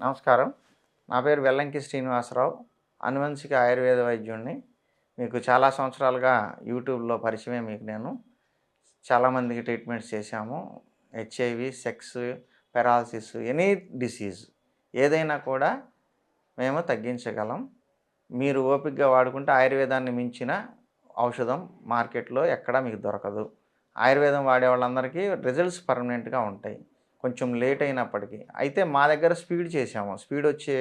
నమస్కారం. నా పేరు వెల్లంకి శ్రీనివాసరావు. అనువంశిక ఆయుర్వేద వైద్యుడిని. మీకు చాలా సంవత్సరాలుగా యూట్యూబ్‌లో పరిచయమే మీకు నేను. చాలామందికి ట్రీట్మెంట్స్ చేశాము. HIV, sex, paralysis, any disease ఏదైనా కూడా మేము తగ్గించగలం. మీరు ఓపికగా వాడుకుంటే ఆయుర్వేదాన్ని మించిన ఔషధం మార్కెట్‌లో ఎక్కడా మీకు దొరకదు. ఆయుర్వేదం వాడే వాళ్ళందరికీ రిజల్ట్స్ పర్మనెంట్‌గా ఉంటాయి. కొంచెం లేట్ అయినప్పటికీ. అయితే మా దగ్గర స్పీడ్ చేసాము. స్పీడ్ వచ్చే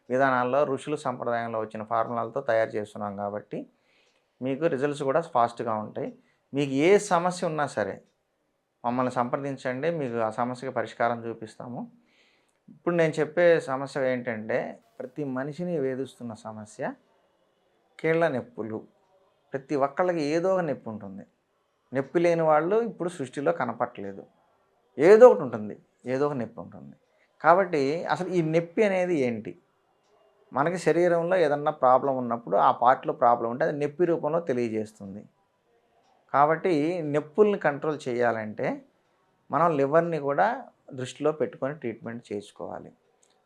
విధానాల్లో ఋషులు సంప్రదాయంలో వచ్చిన ఫార్ములాలతో తయారు చేస్తున్నాం కాబట్టి, మీకు రిజల్ట్స్ కూడా ఫాస్ట్‌గా ఉంటాయి. మీకు ఏ సమస్య ఉన్నా సరే మమ్మల్ని సంప్రదించండి. మీకు ఆ సమస్యకి పరిష్కారం చూపిస్తాము. ఇప్పుడు నేను చెప్పే సమస్య ఏంటంటే, ప్రతి మనిషిని వేధిస్తున్న సమస్య కీళ్ళ నొప్పులు. ప్రతి ఒక్కళ్ళకి ఏదో ఒక నొప్పి ఉంటుంది. నొప్పి లేని వాళ్ళు ఇప్పుడు సృష్టిలో కనపట్లేదు. ఏదో ఒకటి ఉంటుంది. ఏదో ఒక నొప్పి ఉంటుంది. కాబట్టి అసలు ఈ నొప్పి అనేది ఏంటి? మనకి శరీరంలో ఏదన్నా ప్రాబ్లమ్ ఉన్నప్పుడు ఆ పార్ట్‌లో ప్రాబ్లమ్ ఉంటే అది నొప్పి రూపంలో తెలియజేస్తుంది. కాబట్టి నొప్పుల్ని కంట్రోల్ చేయాలంటే మనం లివర్‌ని కూడా దృష్టిలో పెట్టుకొని ట్రీట్మెంట్ చేసుకోవాలి.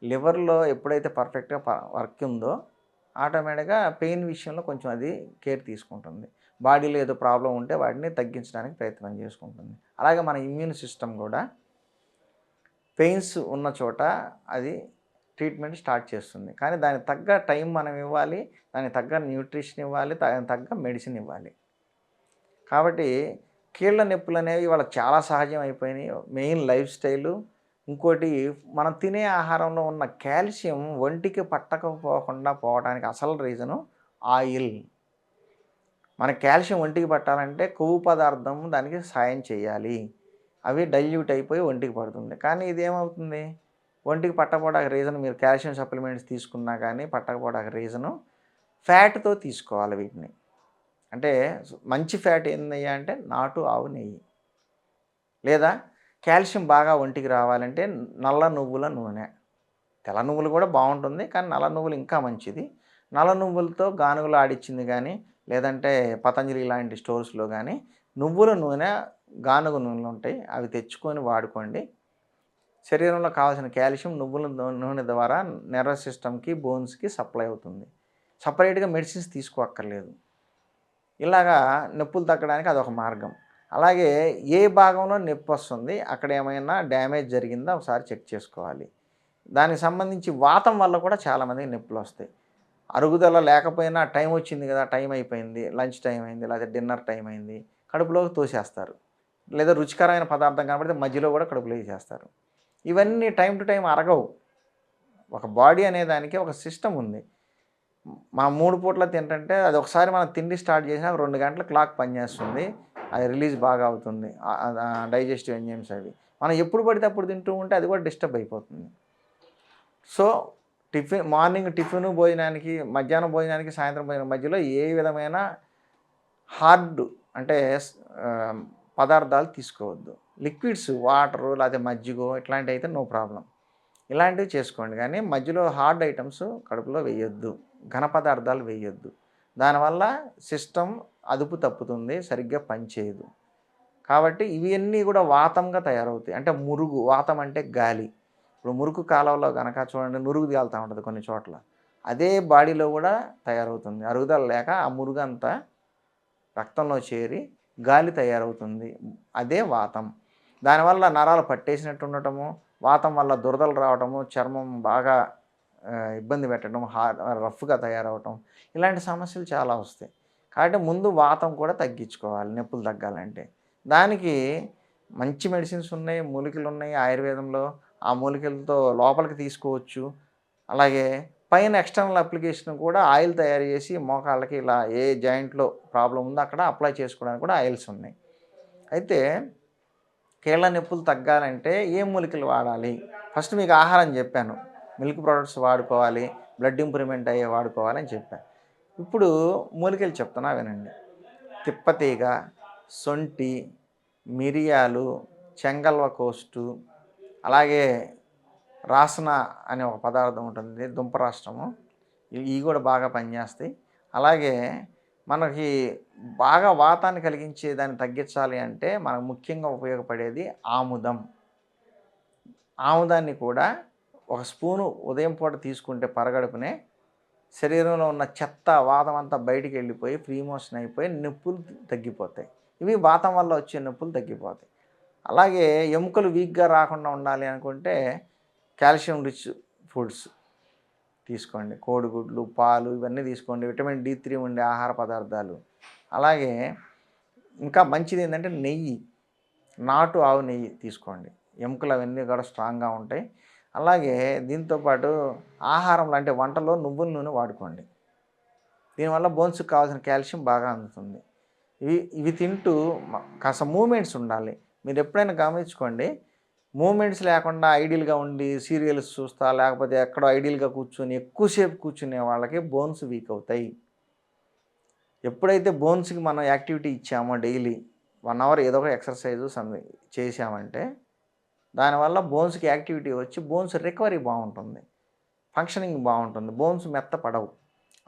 లివర్‌లో ఎప్పుడైతే పర్ఫెక్ట్‌గా వర్క్ ఉందో ఆటోమేటిక్‌గా పెయిన్ విషయంలో కొంచెం అది కేర్ తీసుకుంటుంది. బాడీలో ఏదో ప్రాబ్లమ్ ఉంటే వాటిని తగ్గించడానికి ప్రయత్నం చేసుకుంటుంది. అలాగే మన ఇమ్యూన్ సిస్టమ్ కూడా పెయిన్స్ ఉన్న చోట అది ట్రీట్మెంట్ స్టార్ట్ చేస్తుంది. కానీ దానికి తగ్గ టైం మనం ఇవ్వాలి. దానికి తగ్గ న్యూట్రిషన్ ఇవ్వాలి. దానికి తగ్గ మెడిసిన్ ఇవ్వాలి. కాబట్టి కీళ్ళ నొప్పులనేవి ఇవాళ చాలా సహజం అయిపోయినాయి. Main life style. ఇంకోటి మనం తినే ఆహారంలో ఉన్న కాల్షియం ఒంటికి పట్టకపోకుండా పోవడానికి అసలు రీజను ఆయిల్. మన కాల్షియం ఒంటికి పట్టాలంటే కొవ్వు పదార్థం దానికి సాయం చేయాలి. అవి డైల్యూట్ అయిపోయి ఒంటికి పడుతుంది. కానీ ఇదేమవుతుంది? ఒంటికి పట్టకపోవడానికి రీజన్ మీరు కాల్షియం సప్లిమెంట్స్ తీసుకున్నా కానీ పట్టకపోవడానికి రీజను ఫ్యాట్‌తో తీసుకోవాలి వీటిని. అంటే మంచి ఫ్యాట్ ఏందయ్యా అంటే నాటు ఆవు నెయ్యి. లేదా కాల్షియం బాగా ఒంటికి రావాలంటే నల్ల నువ్వుల నూనె. తెల్ల నువ్వులు కూడా బావుంటుంది. కానీ నల్ల నువ్వులు ఇంకా మంచిది. నల్ల నువ్వులతో గానుగలు ఆడిచ్చింది గానీ, లేదంటే పతంజలి లాంటి స్టోర్స్‌లో గానీ నువ్వుల నూనె, గానుగ నూనెలుంటాయి. అవి తెచ్చుకొని వాడుకోండి. శరీరంలో కావాల్సిన కాల్షియం నువ్వుల నూనె ద్వారా నర్వస్ సిస్టమ్‌కి, బోన్స్‌కి సప్లై అవుతుంది. సెపరేట్‌గా మెడిసిన్స్ తీసుకోక్కర్లేదు. ఇలాగా నొప్పులు తగ్గడానికి అదొక మార్గం. అలాగే ఏ భాగంలో నొప్పొస్తుంది, అక్కడ ఏమైనా డ్యామేజ్ జరిగిందా ఒకసారి చెక్ చేసుకోవాలి. దానికి సంబంధించి వాతం వల్ల కూడా చాలామందికి నొప్పులొస్తాయి. అరుగుదల లేకపోయినా టైం వచ్చింది కదా, టైం అయిపోయింది, లంచ్ టైం అయింది, లేకపోతే డిన్నర్ టైం అయింది, కడుపులోకి తోసేస్తారు. లేదా రుచికరమైన పదార్థం కనపడితే మధ్యలో కూడా కడుపులో ఏసేస్తారు. ఇవన్నీ టైం టు టైం అరగవు. ఒక బాడీ అనే దానికి ఒక సిస్టమ్ ఉంది. మనం 3 పూటల తింటుంటే అది ఒకసారి మనం తిండి స్టార్ట్ చేసినా 2 గంటల క్లాక్ పనిచేస్తుంది. అది రిలీజ్ బాగా అవుతుంది. డైజెస్టివ్ ఎంజైమ్స్ అవి. మనం ఎప్పుడు పడితే అప్పుడు తింటూ ఉంటే అది కూడా డిస్టర్బ్ అయిపోతుంది. సో, మార్నింగ్ టిఫిను భోజనానికి, మధ్యాహ్నం భోజనానికి, సాయంత్రం భోజనం మధ్యలో ఏ విధమైన హార్డ్ అంటే ఆహ్, పదార్థాలు తీసుకోవద్దు. లిక్విడ్స్ వాటరు లేకపోతే మజ్జిగో ఇట్లాంటివైతే నో ప్రాబ్లమ్. ఇలాంటివి చేసుకోండి. కానీ మధ్యలో హార్డ్ ఐటమ్స్ కడుపులో వేయొద్దు. ఘన పదార్థాలు వేయొద్దు. దానివల్ల సిస్టమ్ అదుపు తప్పుతుంది. సరిగ్గా పనిచేయదు. కాబట్టి ఇవన్నీ కూడా వాతంగా తయారవుతాయి. అంటే మురుగు, వాతం అంటే గాలి. ఇప్పుడు మురుకు కాలువలో గనక చూడండి నురుగు తేలుతా ఉంటది కొన్ని చోట్ల. అదే బాడీలో కూడా తయారవుతుంది. అరుగుదల లేక ఆ మురుగంతా రక్తంలో చేరి గాలి తయారవుతుంది. అదే వాతం. దానివల్ల నరాలు పట్టేసినట్టు ఉండటము, వాతం వల్ల దురదలు రావటము, చర్మం బాగా ఇబ్బంది పెట్టడం, రఫ్‌గా తయారవటం, ఇలాంటి సమస్యలు చాలా వస్తాయి. కాబట్టి ముందు వాతం కూడా తగ్గించుకోవాలి నొప్పులు తగ్గాలంటే. దానికి మంచి మెడిసిన్స్ ఉన్నాయి, మూలికలున్నాయి ఆయుర్వేదంలో. ఆ మూలికలతో లోపలికి తీసుకోవచ్చు. అలాగే పైన ఎక్స్టర్నల్ అప్లికేషన్ కూడా ఆయిల్ తయారు చేసి మోకాళ్ళకి ఇలా ఏ జాయింట్‌లో ప్రాబ్లమ్ ఉందో అక్కడ అప్లై చేసుకోవడానికి కూడా ఆయిల్స్ ఉన్నాయి. అయితే కీళ్ళ నొప్పులు తగ్గాలంటే ఏ మూలికలు వాడాలి? ఫస్ట్ మీకు ఆహారం చెప్పాను. మిల్క్ ప్రొడక్ట్స్ వాడుకోవాలి, బ్లడ్ ఇంప్రూవ్‌మెంట్ అయ్యేవి వాడుకోవాలని చెప్పాను. ఇప్పుడు మూలికలు చెప్తున్నా వినండి. తిప్పతీగ, సొంఠి, మిరియాలు, చెంగల్వ కోస్టు, అలాగే రాసన అనే ఒక పదార్థం ఉంటుంది. దుంపరాష్ట్రము. ఇవి కూడా బాగా పనిచేస్తాయి. అలాగే మనకి బాగా వాతాన్ని కలిగించే దాన్ని తగ్గించాలి అంటే మనకు ముఖ్యంగా ఉపయోగపడేది ఆముదం. ఆముదాన్ని కూడా ఒక స్పూను ఉదయం పూట తీసుకుంటే పరగడుపునే శరీరంలో ఉన్న చెత్త వాతం అంతా బయటికి వెళ్ళిపోయి ఫ్రీ మోషన్ అయిపోయి నొప్పులు తగ్గిపోతాయి. ఇవి వాతం వల్ల వచ్చే నొప్పులు తగ్గిపోతాయి. అలాగే ఎముకలు వీక్గా రాకుండా ఉండాలి అనుకుంటే కాల్షియం రిచ్ ఫుడ్స్ తీసుకోండి. కోడిగుడ్లు, పాలు ఇవన్నీ తీసుకోండి. విటమిన్ D3 ఉండే ఆహార పదార్థాలు. అలాగే ఇంకా మంచిది ఏంటంటే నెయ్యి, నాటు ఆవు నెయ్యి తీసుకోండి. ఎముకలు అవన్నీ కూడా స్ట్రాంగ్గా ఉంటాయి. అలాగే దీంతోపాటు ఆహారంలో అంటే వంటలో నువ్వుల నూనె వాడుకోండి. దీనివల్ల బోన్స్కి కావాల్సిన కాల్షియం బాగా అందుతుంది. ఇవి తింటూ కాస్త మూమెంట్స్ ఉండాలి. మీరు ఎప్పుడైనా గమనించుకోండి, మూమెంట్స్ లేకుండా ఐడియల్గా ఉండి సీరియల్స్ చూస్తా లేకపోతే ఎక్కడో ఐడియల్గా కూర్చొని ఎక్కువసేపు కూర్చునే వాళ్ళకి బోన్స్ వీక్ అవుతాయి. ఎప్పుడైతే బోన్స్కి మనం యాక్టివిటీ ఇచ్చామో డైలీ 1 అవర్ ఏదో ఒక ఎక్సర్సైజు చేసామంటే దానివల్ల బోన్స్కి యాక్టివిటీ వచ్చి బోన్స్ రికవరీ బాగుంటుంది, ఫంక్షనింగ్ బాగుంటుంది, బోన్స్ మెత్తపడవు.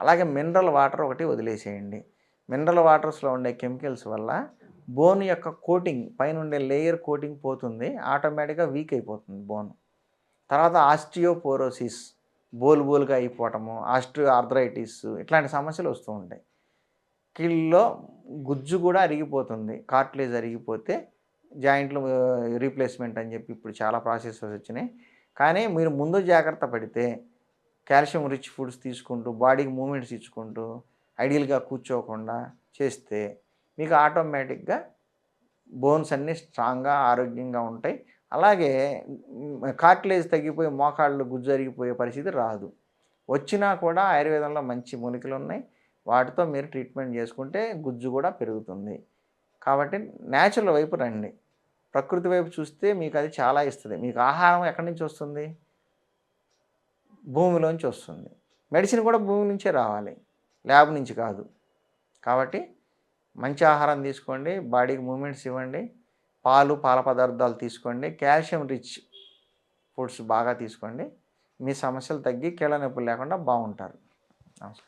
అలాగే మినరల్ వాటర్ ఒకటి వదిలేసేయండి. మినరల్ వాటర్స్లో ఉండే కెమికల్స్ వల్ల బోన్ యొక్క కోటింగ్ పైన ఉండే లేయర్ కోటింగ్ పోతుంది, ఆటోమేటిక్గా వీక్ అయిపోతుంది బోన్. తర్వాత ఆస్టియోపోరోసిస్, బోలుగా అయిపోవటము, ఆర్థరైటిస్ ఇట్లాంటి సమస్యలు వస్తూ ఉంటాయి. కీళ్ళలో గుజ్జు కూడా అరిగిపోతుంది. కార్టిలేజ్ అరిగిపోతే జాయింట్లు రీప్లేస్మెంట్ అని చెప్పి ఇప్పుడు చాలా ప్రాసెసెస్ వచ్చినాయి. కానీ మీరు ముందు జాగ్రత్త పడితే కాల్షియం రిచ్ ఫుడ్స్ తీసుకుంటూ బాడీకి మూమెంట్స్ ఇచ్చుకుంటూ ఐడియల్గా కూర్చోకుండా చేస్తే మీకు ఆటోమేటిక్గా బోన్స్ అన్నీ స్ట్రాంగ్గా ఆరోగ్యంగా ఉంటాయి. అలాగే కార్టిలేజ్ తగ్గిపోయి మోకాళ్ళు గుజ్జు అరిగిపోయే పరిస్థితి రాదు. వచ్చినా కూడా ఆయుర్వేదంలో మంచి మూలికలు ఉన్నాయి. వాటితో మీరు ట్రీట్మెంట్ చేసుకుంటే గుజ్జు కూడా పెరుగుతుంది. కాబట్టి న్యాచురల్ వైపు రండి. ప్రకృతి వైపు చూస్తే మీకు అది చాలా ఇస్తుంది. మీకు ఆహారం ఎక్కడి నుంచి వస్తుంది? భూమిలోంచి వస్తుంది. మెడిసిన్ కూడా భూమి నుంచే రావాలి, ల్యాబ్ నుంచి కాదు. కాబట్టి మంచి ఆహారం తీసుకోండి, బాడీకి మూమెంట్స్ ఇవ్వండి, పాల పదార్థాలు తీసుకోండి, కాల్షియం రిచ్ ఫుడ్స్ బాగా తీసుకోండి. మీ సమస్యలు తగ్గి కీళ్ళ నొప్పులు లేకుండా బాగుంటారు. నమస్కారం.